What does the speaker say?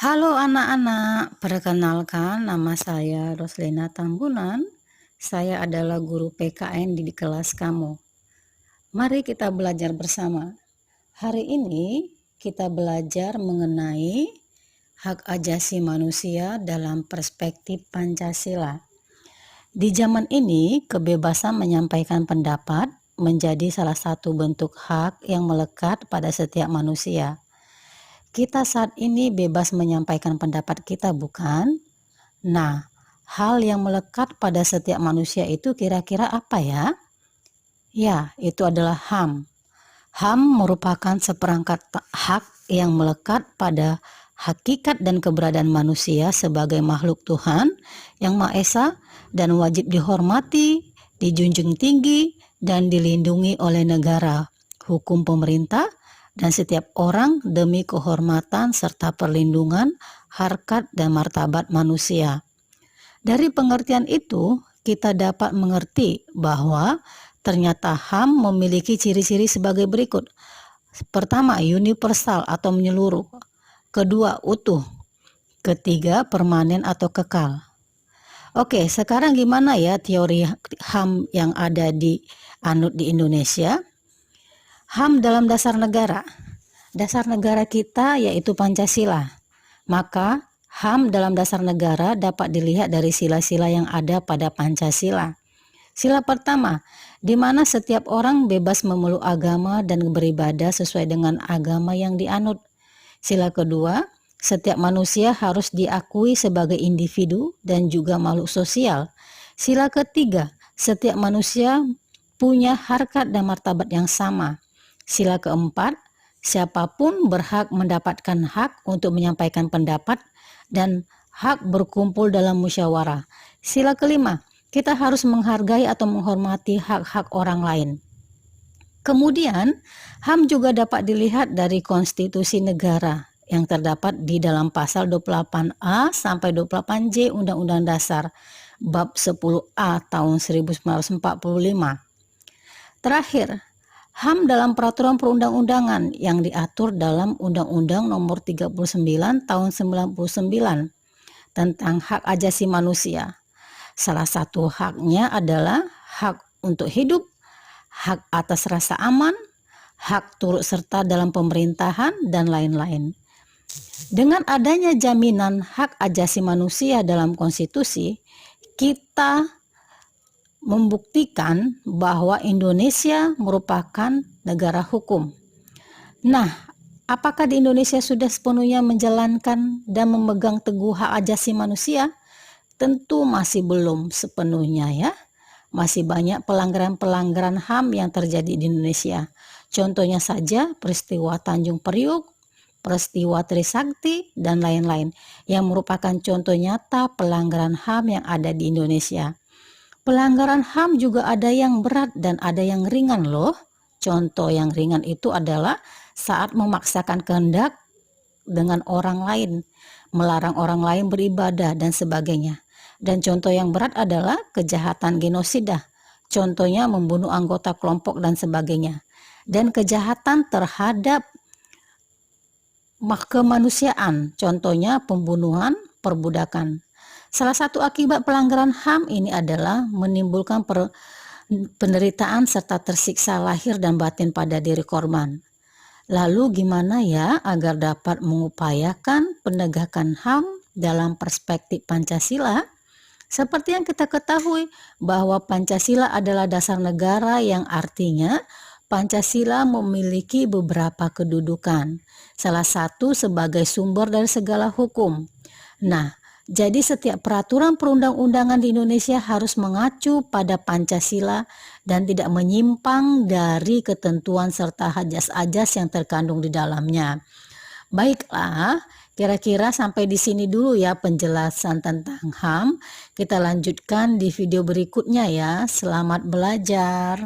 Halo anak-anak, perkenalkan nama saya Roslina Tambunan. Saya adalah guru PKN di kelas kamu. Mari kita belajar bersama. Hari ini kita belajar mengenai hak ajasi manusia dalam perspektif Pancasila. Di zaman ini, kebebasan menyampaikan pendapat menjadi salah satu bentuk hak yang melekat pada setiap manusia. Kita saat ini bebas menyampaikan pendapat kita, bukan? Nah, hal yang melekat pada setiap manusia itu kira-kira apa ya? Ya, itu adalah HAM. HAM merupakan seperangkat hak yang melekat pada hakikat dan keberadaan manusia sebagai makhluk Tuhan yang Maha Esa dan wajib dihormati, dijunjung tinggi, dan dilindungi oleh negara, hukum pemerintah, dan setiap orang demi kehormatan serta perlindungan harkat dan martabat manusia. Dari pengertian itu, kita dapat mengerti bahwa ternyata HAM memiliki ciri-ciri sebagai berikut. Pertama, universal atau menyeluruh. Kedua, utuh. Ketiga, permanen atau kekal. Oke, sekarang gimana ya teori HAM yang ada di Indonesia? HAM dalam dasar negara. Dasar negara kita yaitu Pancasila. Maka HAM dalam dasar negara dapat dilihat dari sila-sila yang ada pada Pancasila. Sila pertama, di mana setiap orang bebas memeluk agama dan beribadah sesuai dengan agama yang dianut. Sila kedua, setiap manusia harus diakui sebagai individu dan juga makhluk sosial. Sila ketiga, setiap manusia punya harkat dan martabat yang sama. Sila keempat, siapapun berhak mendapatkan hak untuk menyampaikan pendapat dan hak berkumpul dalam musyawarah. Sila kelima, kita harus menghargai atau menghormati hak-hak orang lain. Kemudian, HAM juga dapat dilihat dari konstitusi negara yang terdapat di dalam pasal 28A sampai 28J Undang-Undang Dasar bab 10A tahun 1945. Terakhir, HAM dalam peraturan perundang-undangan yang diatur dalam Undang-Undang Nomor 39 tahun 99 tentang hak ajasi manusia. Salah satu haknya adalah hak untuk hidup, hak atas rasa aman, hak turut serta dalam pemerintahan, dan lain-lain. Dengan adanya jaminan hak ajasi manusia dalam konstitusi, kita membuktikan bahwa Indonesia merupakan negara hukum. Nah, apakah di Indonesia sudah sepenuhnya menjalankan dan memegang teguh hak ajasi manusia? Tentu masih belum sepenuhnya ya. Masih banyak pelanggaran-pelanggaran HAM yang terjadi di Indonesia. Contohnya saja peristiwa Tanjung Priuk, peristiwa Trisakti, dan lain-lain yang merupakan contoh nyata pelanggaran HAM yang ada di Indonesia. Pelanggaran HAM juga ada yang berat dan ada yang ringan loh. Contoh yang ringan itu adalah saat memaksakan kehendak dengan orang lain, melarang orang lain beribadah dan sebagainya. Dan contoh yang berat adalah kejahatan genosida. Contohnya membunuh anggota kelompok dan sebagainya. Dan kejahatan terhadap kemanusiaan, contohnya pembunuhan, perbudakan. Salah satu akibat pelanggaran HAM ini adalah menimbulkan penderitaan serta tersiksa lahir dan batin pada diri korban. Lalu gimana ya agar dapat mengupayakan penegakan HAM dalam perspektif Pancasila? Seperti yang kita ketahui bahwa Pancasila adalah dasar negara yang artinya Pancasila memiliki beberapa kedudukan. Salah satu sebagai sumber dari segala hukum. Nah, jadi setiap peraturan perundang-undangan di Indonesia harus mengacu pada Pancasila dan tidak menyimpang dari ketentuan serta ajas-ajas yang terkandung di dalamnya. Baiklah, kira-kira sampai di sini dulu ya penjelasan tentang HAM. Kita lanjutkan di video berikutnya ya. Selamat belajar.